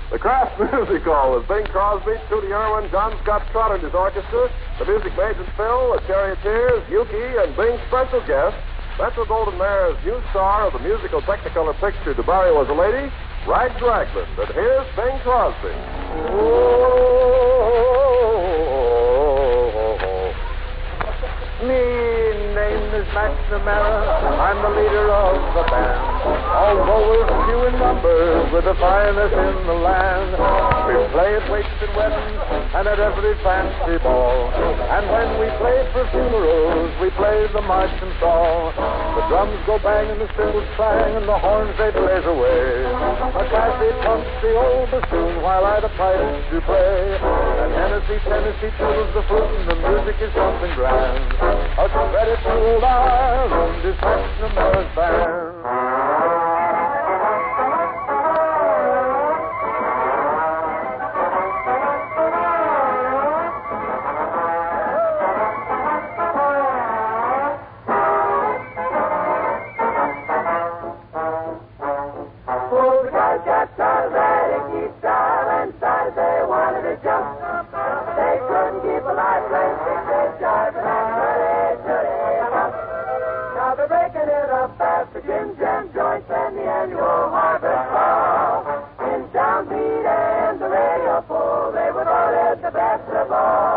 The Kraft Music Hall with Bing Crosby, Tootie Irwin, John Scott Trotter and his orchestra, the Music Majors Phil, the Charioteers, Yuki, and Bing's special guest, Metro-Goldwyn-Mayer's new star of the musical Technicolor picture DeBarry Was a Lady, Ragland. And here's Bing Crosby. Me name is MacNamara's. I'm the leader of the band. Although we're few in numbers, we're the finest in the land. We play at wasted weddings and at every fancy ball. And when we play for funerals, we play the march and song. The drums go bang and the cymbals clang and the horns they blaze away. A Cassie pumps the old bassoon while I the pipes do play. And Tennessee toodles the flute and the music is something grand. A credit to old Ireland is MacNamara's band. Oh, the guys got started ready to keep driving, started they wanted to jump. They couldn't keep a life like they jive and now they're breaking it up at the Jim Jam joints and the annual harvest ball. In Downbeat and the radio pool, they were voted the best of all.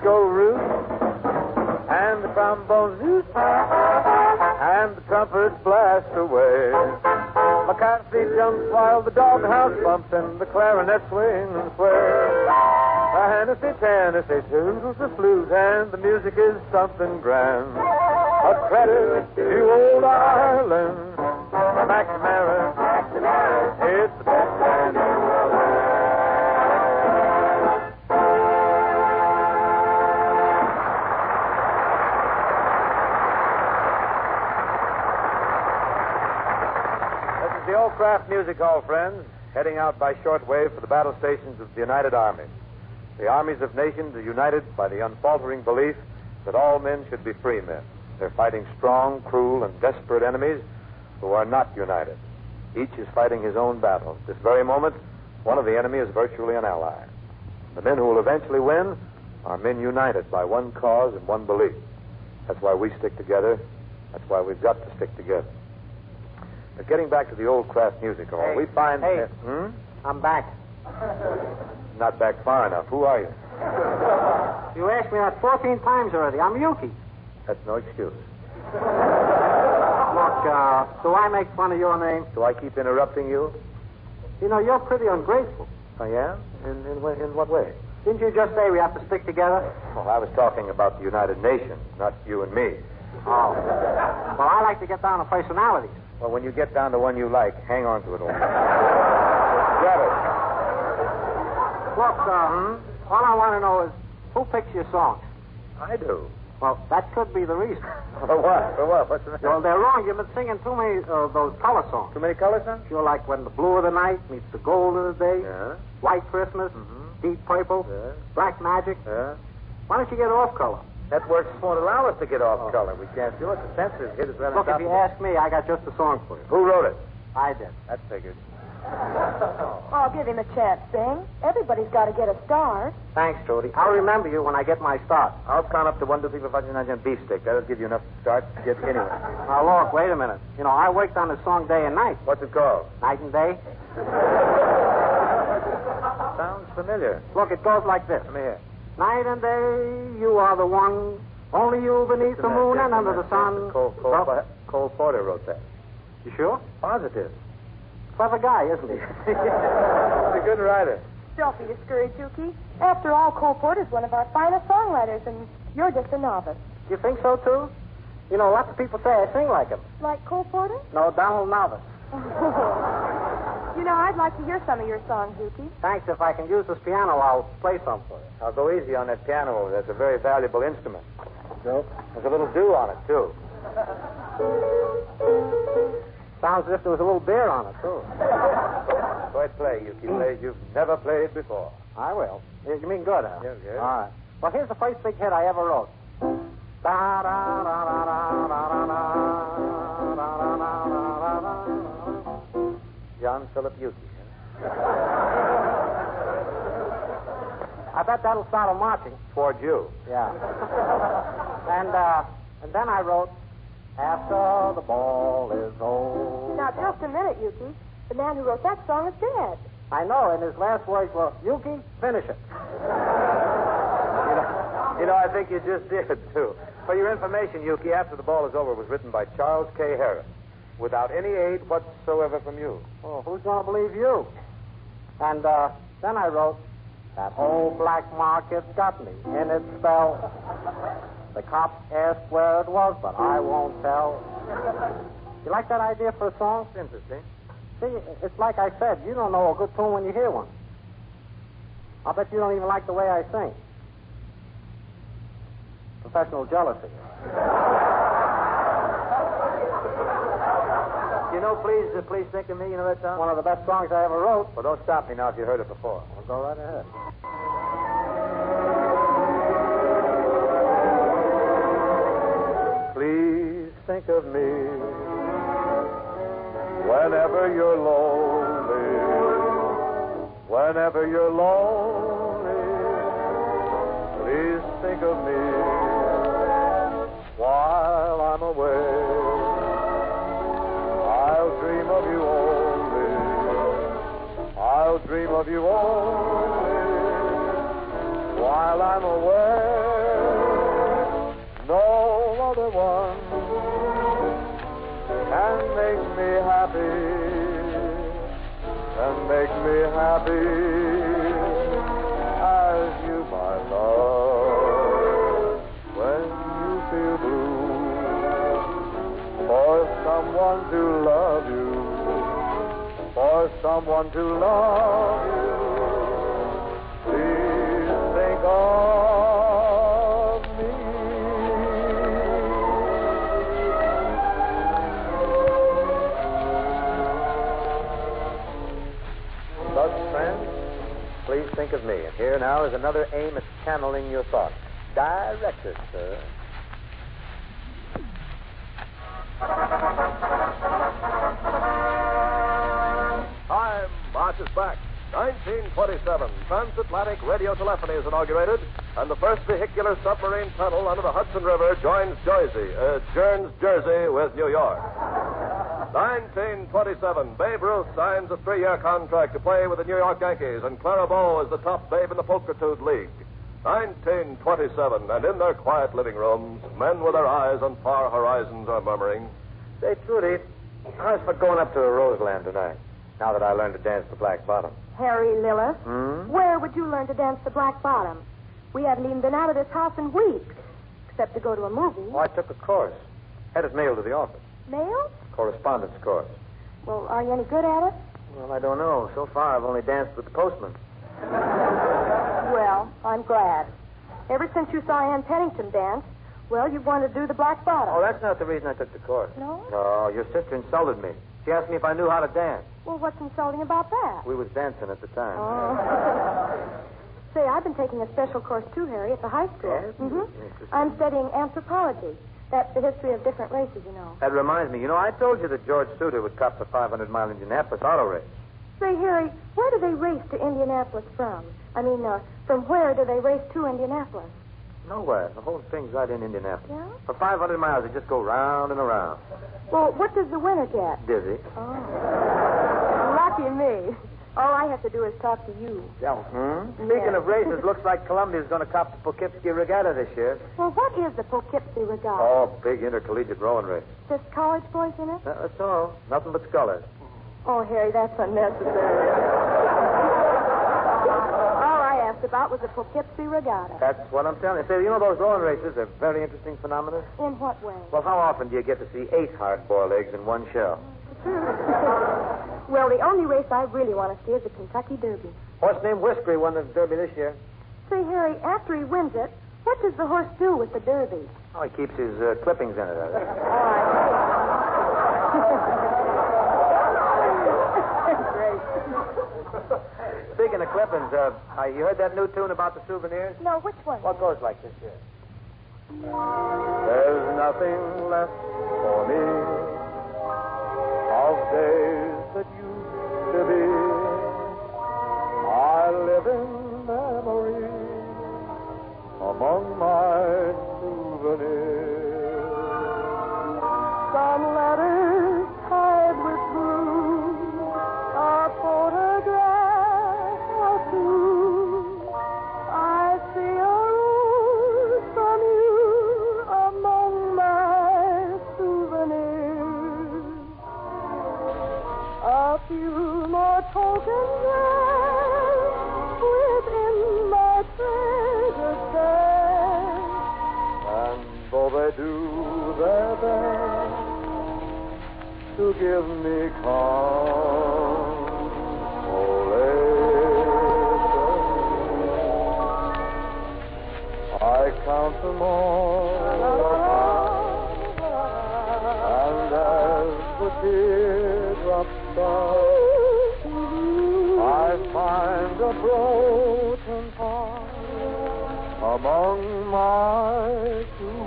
Go root, and the trombones hoot, and the trumpets blast away. McCarthy jumps while the doghouse bumps and the clarinet swings and sways. Tennessee toodles the flute and the music is something grand. A credit to old Ireland, MacNamara's. It's the best band in the world. The old Kraft Music Hall, friends, heading out by shortwave for the battle stations of the United Army. The armies of nations are united by the unfaltering belief that all men should be free men. They're fighting strong, cruel, and desperate enemies who are not united. Each is fighting his own battle. At this very moment, one of the enemy is virtually an ally. The men who will eventually win are men united by one cause and one belief. That's why we stick together. That's why we've got to stick together. But getting back to the old Kraft Music Hall, we find... Hey, I'm back. Not back far enough. Who are you? You asked me that 14 times already. I'm Yuki. That's no excuse. Look, do I make fun of your name? Do I keep interrupting you? You know, you're pretty ungrateful. I am? In what way? Didn't you just say we have to stick together? Well, I was talking about the United Nations, not you and me. Oh. Well, I like to get down to personalities. Well, when you get down to one you like, hang on to it all. Grab it. Look, all I want to know is who picks your songs? I do. Well, that could be the reason. For what? For what? What's the matter? Well, they're wrong. You've been singing too many of those color songs. Too many color songs? Sure, like when the blue of the night meets the gold of the day. Yeah. White Christmas. Deep purple. Yeah. Black magic. Yeah. Why don't you get off color? That works won't allow us to get off color. We can't do it. The censors hit us right on Look, top if you of it. ask me, I got just a song for you. Who wrote it? I did. That figured. Oh, give him a chance, Bing. Everybody's got to get a start. Thanks, Trudy. I'll remember you when I get my start. I'll count up to 1, 2, 3, 4, 5, 6, 7, 8 beefsteak. That'll give you enough to start to get anywhere. Now, look, wait a minute. You know, I worked on this song day and night. What's it called? Night and day. Sounds familiar. Look, it goes like this. Let me hear. Night and day, you are the one. Only you beneath the moon and under the sun. Cole Porter wrote that. You sure? Positive. Clever guy, isn't he? He's a good writer. Don't be discouraged, Yuki. After all, Cole Porter's one of our finest songwriters, and you're just a novice. You think so, too? You know, lots of people say I sing like him. Like Cole Porter? No, Donald Novice. You know, I'd like to hear some of your songs, Yuki. Thanks. If I can use this piano, I'll play some for you. I'll go easy on that piano. That's a very valuable instrument. Nope. There's a little dew on it, too. Sounds as if there was a little beer on it, too. Go ahead, play, Yuki. Play as you've never played before. I will. You mean good, huh? Yes, yes. All right. Well, here's the first big hit I ever wrote. John Philip Yuki. I bet that'll start 'em marching. Towards you. Yeah. And then I wrote, After the ball is over. Now, just a minute, Yuki. The man who wrote that song is dead. I know, and his last words were, Yuki, finish it. You know, I think you just did, too. For your information, Yuki, After the Ball is Over was written by Charles K. Harris, without any aid whatsoever from you. Oh, who's going to believe you? And then I wrote, That old black market got me in its spell. The cops asked where it was, but I won't tell. You like that idea for a song? It's interesting. See, it's like I said, you don't know a good tune when you hear one. I'll bet you don't even like the way I sing. Professional jealousy. You know, please think of me. You know that song? One of the best songs I ever wrote. Well, don't stop me now if you heard it before. Well, go right ahead. Please think of me whenever you're lonely. Whenever you're lonely, please think of me while I'm away. I'll dream of you only. I'll dream of you only while I'm away. No other one can make me happy, as you, my love, when you feel blue. For someone to love you, for someone to love you, please think of me. Thus, friends, please think of me. And here now is another aim at channeling your thoughts. Directed, sir. Time marches back. 1927, transatlantic radio telephony is inaugurated, and the first vehicular submarine tunnel under the Hudson River joins Jersey with New York. 1927, Babe Ruth signs a 3-year contract to play with the New York Yankees, and Clara Bow is the top babe in the Poker-Toot League. 1927, and in their quiet living rooms, men with their eyes on far horizons are murmuring, Say, Trudy, how's for going up to Roseland tonight, now that I learned to dance the black bottom? Harry Lillis, where would you learn to dance the black bottom? We haven't even been out of this house in weeks, except to go to a movie. Oh, I took a course. Had it mailed to the office. Mail? Correspondence course. Well, are you any good at it? Well, I don't know. So far, I've only danced with the postman. Well, I'm glad. Ever since you saw Ann Pennington dance, well, you've wanted to do the black bottom. Oh, that's not the reason I took the course. No? No, your sister insulted me. She asked me if I knew how to dance. Well, what's insulting about that? We was dancing at the time. Oh. Say, I've been taking a special course, too, Harry, at the high school. Yes? Interesting. I'm studying anthropology. That's the history of different races, you know. That reminds me. You know, I told you that George Suter would cop the 500-mile Indianapolis auto race. Say, Harry, where do they race to Indianapolis from? I mean, from where do they race to Indianapolis? Nowhere. The whole thing's right in Indianapolis. Yeah? For 500 miles, they just go round and around. Well, what does the winner get? Dizzy. Oh. Lucky me. All I have to do is talk to you. Yeah. Speaking of races, looks like Columbia's going to cop the Poughkeepsie Regatta this year. Well, what is the Poughkeepsie Regatta? Oh, big intercollegiate rowing race. Just college boys in it? That's all. Nothing but scullers. Oh, Harry, that's unnecessary. All I asked about was the Poughkeepsie Regatta. That's what I'm telling you. Say, you know those rowing races are very interesting phenomena? In what way? Well, how often do you get to see 8 hard-boiled eggs in one shell? Well, the only race I really want to see is the Kentucky Derby. Horse named Whiskery won the Derby this year. Say, Harry, after he wins it, What does the horse do with the derby? Oh, he keeps his clippings in it. Great. Speaking of clippings, you heard that new tune about the souvenirs? No, which one? Well, it goes like this here. There's nothing left for me of days that used to be. I live in memory among my souvenirs. Some letters tied with blue, a photograph or two. I see a rose from you among my souvenirs. A few more tokens left within my treasure chest. And though they do their best to give me consolation, I count them all, and as the teardrops fall, I find a broken heart among my souvenirs.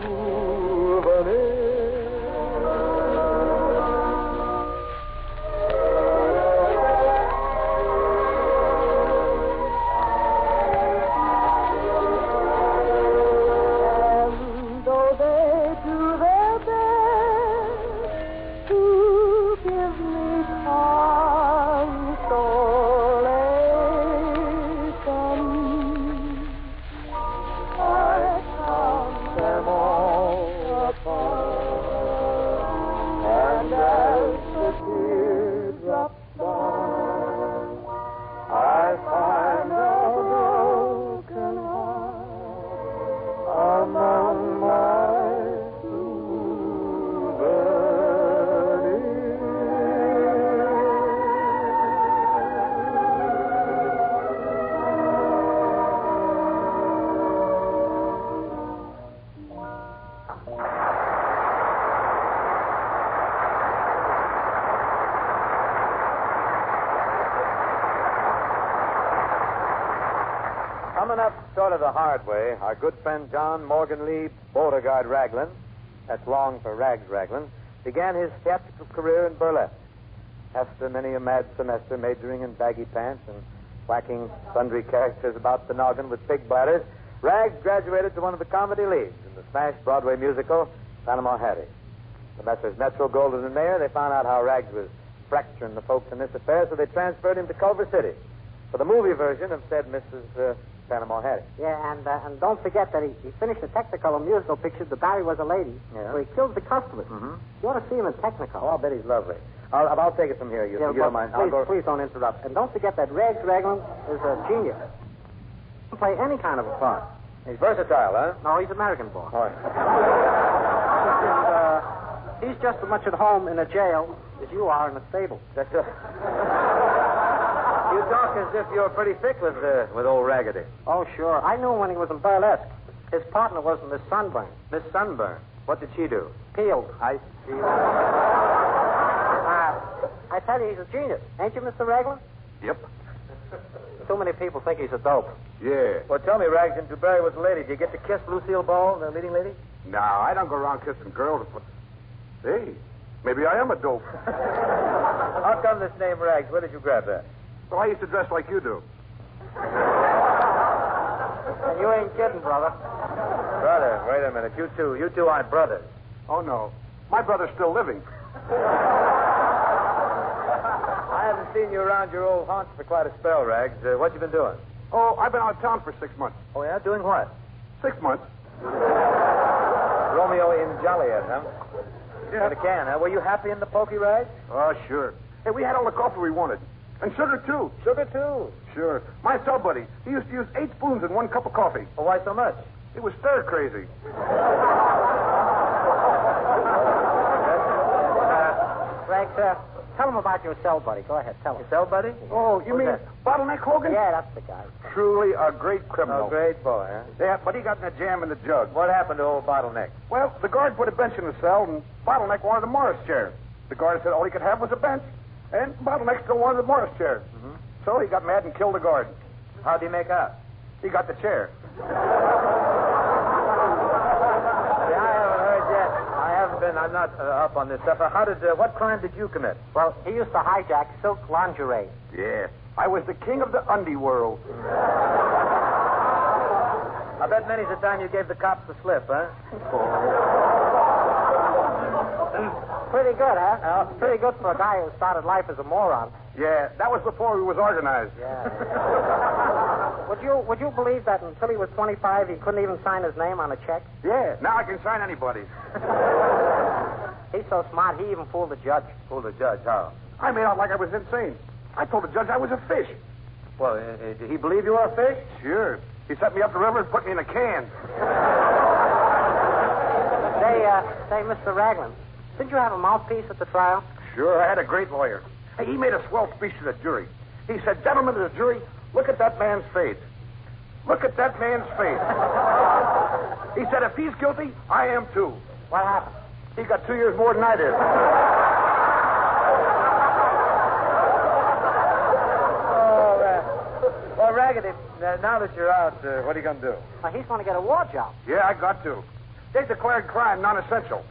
And though they do their best to give me consolation, I count them all apart, and as the teardrops fall, I find a broken heart among my Coming up sort of the hard way, our good friend John Morgan Lee Beauregard Ragland, that's long for Rags Ragland, began his theatrical career in burlesque. After many a mad semester majoring in baggy pants and whacking sundry characters about the noggin with pig bladders, Rags graduated to one of the comedy leads in the smash Broadway musical, Panama Hattie. The Messrs. Metro Goldwyn and Mayer, they found out how Rags was fracturing the folks in this affair, so they transferred him to Culver City for the movie version of said Mrs. Panama Hattie. Yeah, and don't forget that he finished a Technicolor musical picture, The Barry Was a Lady, where he kills the customers. Mm-hmm. You ought to see him in Technicolor. Oh, I'll bet he's lovely. I'll take it from here. You don't mind? Please don't interrupt. And don't forget that Rags Ragland is a genius. He can play any kind of a part. He's versatile, huh? No, he's American born. Oh. He's just as much at home in a jail as you are in a stable. That's You talk as if you're pretty thick with old Raggedy. Oh, sure. I knew him when he was in burlesque. His partner was Miss Sunburn. Miss Sunburn. What did she do? Peeled. I see. I tell you, he's a genius. Ain't you, Mr. Ragland? Yep. Too many people think he's a dope. Yeah. Well, tell me, Rags, in Barry Was a Lady, did you get to kiss Lucille Ball, the leading lady? No, I don't go around kissing girls. But hey, maybe I am a dope. How come this name Rags? Where did you grab that? Well, I used to dress like you do. And you ain't kidding, brother. Brother, wait a minute. You two aren't brothers. Oh, no. My brother's still living. I haven't seen you around your old haunts for quite a spell, Rags. What you been doing? Oh, I've been out of town for 6 months. Oh, yeah? Doing what? 6 months. Romeo in Joliet, huh? Yeah. In a can, huh? Were you happy in the pokey, Rags? Oh, sure. Hey, we had all the coffee we wanted. And sugar, too. Sugar, too? Sure. My cell buddy, he used to use 8 spoons in 1 cup of coffee. Well, why so much? It was stir crazy. Rags, tell him about your cell buddy. Go ahead, tell him. Your cell buddy? Oh, you mean Bottleneck Hogan? Yeah, that's the guy. Truly a great criminal. Oh, great boy, huh? Yeah, but he got in a jam in the jug. What happened to old Bottleneck? Well, the guard put a bench in the cell, and Bottleneck wanted a Morris chair. The guard said all he could have was a bench, and Bottleneck still wanted a Morris chair. Mm-hmm. So he got mad and killed the guard. How'd he make out? He got the chair. I'm not up on this stuff. What crime did you commit? Well, he used to hijack silk lingerie. Yeah. I was the king of the undie world. I bet many's the time you gave the cops the slip, huh? Pretty good, huh? Pretty good for a guy who started life as a moron. Yeah, that was before he was organized. Yeah. Would you believe that until he was 25, he couldn't even sign his name on a check? Yeah, now I can sign anybody's. He's so smart, he even fooled the judge. Fooled the judge? How? I made out like I was insane. I told the judge I was a fish. Well, did he believe you were a fish? Sure. He set me up the river and put me in a can. Say, Mr. Ragland, didn't you have a mouthpiece at the trial? Sure, I had a great lawyer. Hey, he made a swell speech to the jury. He said, "Gentlemen of the jury, look at that man's face. Look at that man's face." He said, "If he's guilty, I am too." What happened? He got 2 years more than I did. Well, Raggedy, now that you're out, what are you going to do? Well, he's going to get a war job. Yeah, I got to. They declared crime non-essential.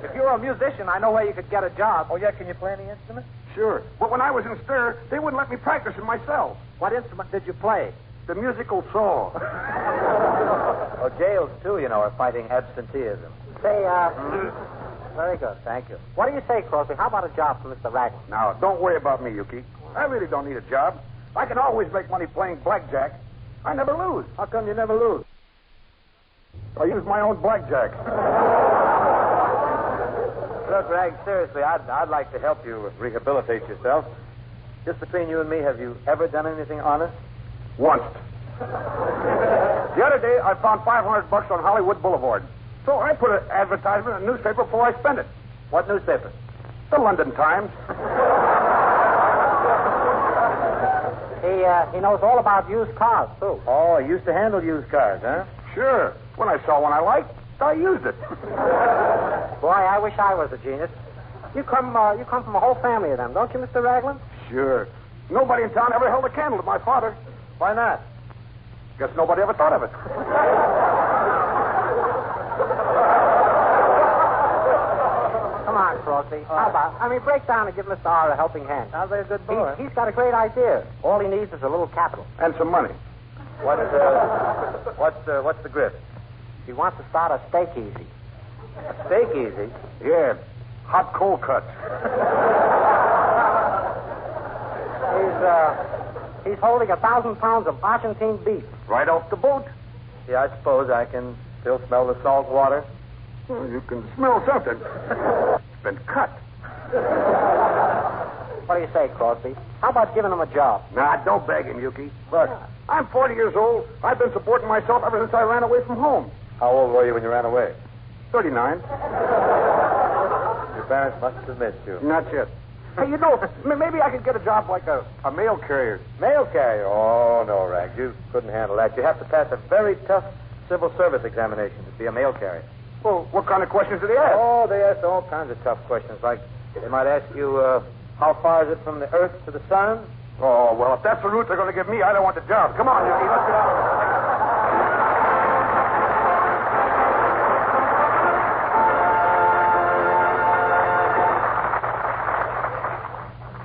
If you were a musician, I know where you could get a job. Oh, yeah? Can you play any instrument? Sure. But when I was in stir, they wouldn't let me practice in my cell. What instrument did you play? The musical saw. Well, jails, too, are fighting absenteeism. Say, very good, thank you. What do you say, Crosby? How about a job for Mr. Ragland? Now, don't worry about me, Yuki. I really don't need a job. I can always make money playing blackjack. I never lose. How come you never lose? I use my own blackjack. Look, Rag, seriously, I'd like to help you rehabilitate yourself. Just between you and me, have you ever done anything honest? Once. The other day, I found $500 on Hollywood Boulevard. So I put an advertisement in a newspaper before I spent it. What newspaper? The London Times. He knows all about used cars, too. Oh, he used to handle used cars, huh? Sure. When I saw one I liked, I used it. Boy, I wish I was a genius. You come from a whole family of them, don't you, Mr. Ragland? Sure. Nobody in town ever held a candle to my father. Why not? Guess nobody ever thought of it. Come on, Crosby. How about, break down and give Mr. R a helping hand. Sounds like a good boy. He's got a great idea. All he needs is a little capital. And some money. What's the grip? He wants to start a steakeasy. A steakeasy? Yeah. Hot cold cuts. He's holding 1,000 pounds of Argentine beef. Right off the boat. Yeah, I suppose I can still smell the salt water. Well, you can smell something. It's been cut. What do you say, Crosby? How about giving him a job? Nah, don't beg him, Yuki. Look, I'm 40 years old. I've been supporting myself ever since I ran away from home. How old were you when you ran away? 39. Your parents must have missed you. Not yet. Hey, maybe I could get a job like a mail carrier. Mail carrier? Oh, no, Rag. You couldn't handle that. You have to pass a very tough civil service examination to be a mail carrier. Well, what kind of questions do they ask? Oh, they ask all kinds of tough questions. Like, they might ask you, how far is it from the Earth to the Sun? Oh, well, if that's the route they're going to give me, I don't want the job. Come on, Yuki, let's get out of here.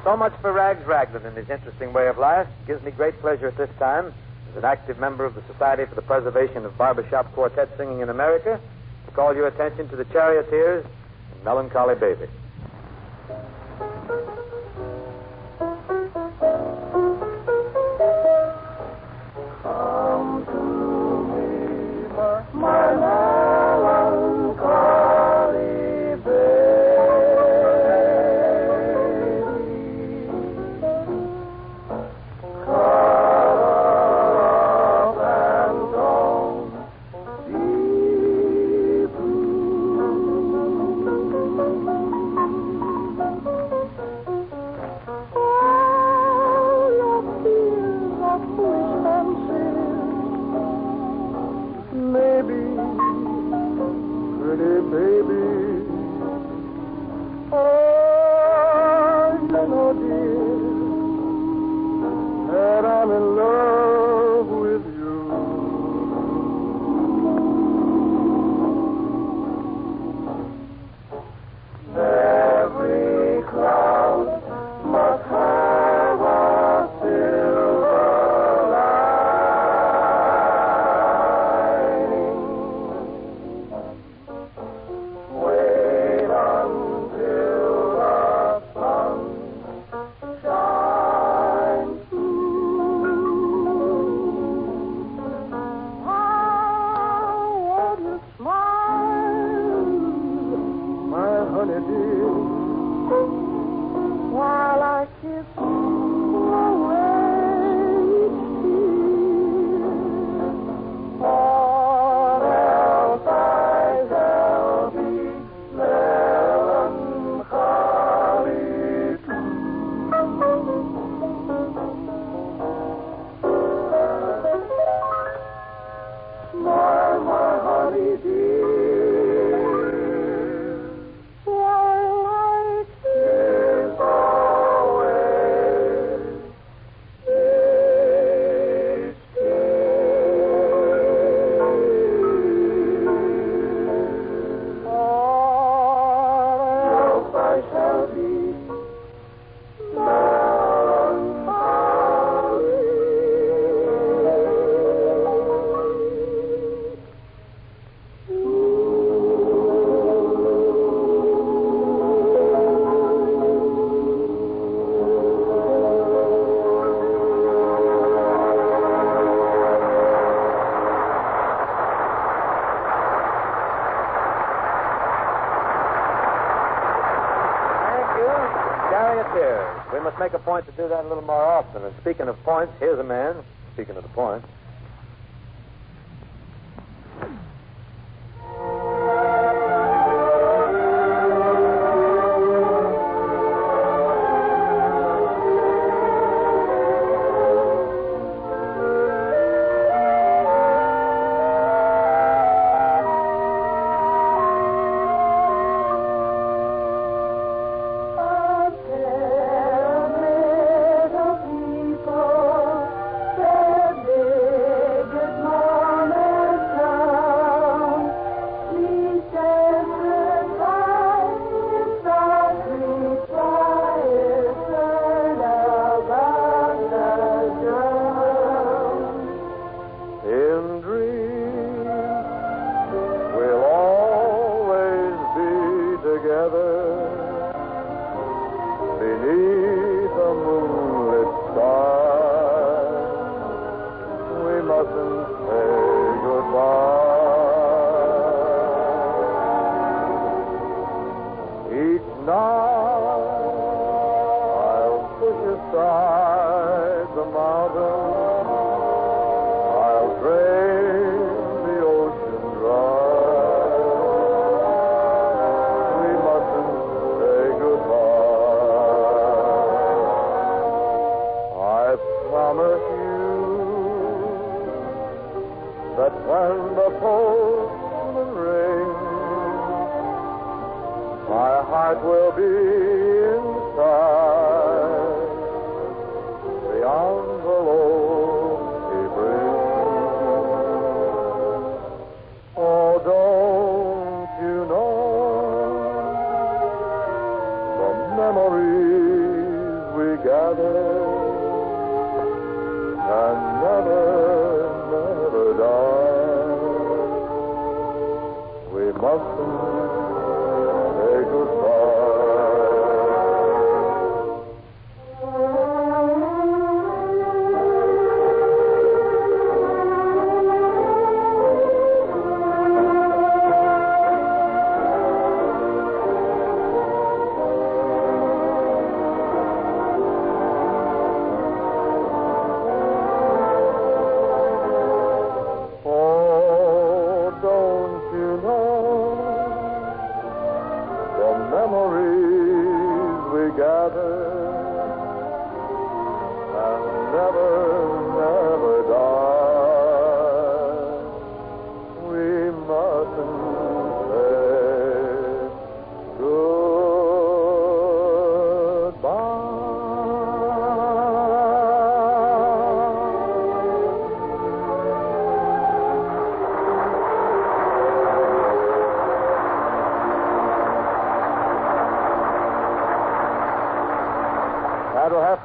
So much for Rags Ragland and his interesting way of life. It gives me great pleasure at this time, as an active member of the Society for the Preservation of Barbershop Quartet Singing in America, to call your attention to the Charioteers and Melancholy Baby. Come to me, my melancholy baby. Cut up and don't be blue. We must make a point to do that a little more often. And speaking of points, here's a man. Speaking of the point.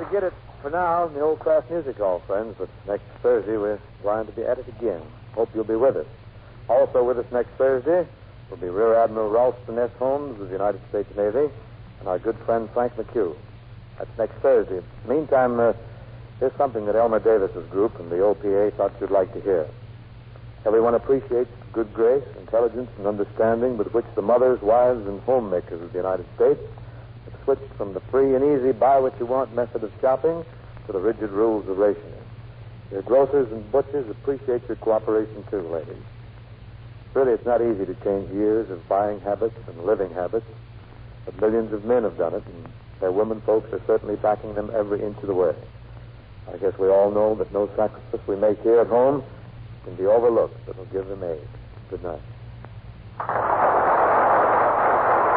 Get it for now in the Old Craft Music Hall, friends, but next Thursday we're going to be at it again. Hope you'll be with us. Also with us next Thursday will be Rear Admiral Ralston S. Holmes of the United States Navy and our good friend Frank McHugh. That's next Thursday. Meantime, here's something that Elmer Davis's group and the OPA thought you'd like to hear. Everyone appreciates the good grace, intelligence, and understanding with which the mothers, wives, and homemakers of the United States switched from the free and easy buy-what-you-want method of shopping to the rigid rules of rationing. Your grocers and butchers appreciate your cooperation, too, ladies. Really, it's not easy to change years of buying habits and living habits, but millions of men have done it, and their women folks are certainly backing them every inch of the way. I guess we all know that no sacrifice we make here at home can be overlooked that will give them aid. Good night.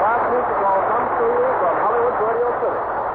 Craft Music Hall comes to you from Hollywood Radio City.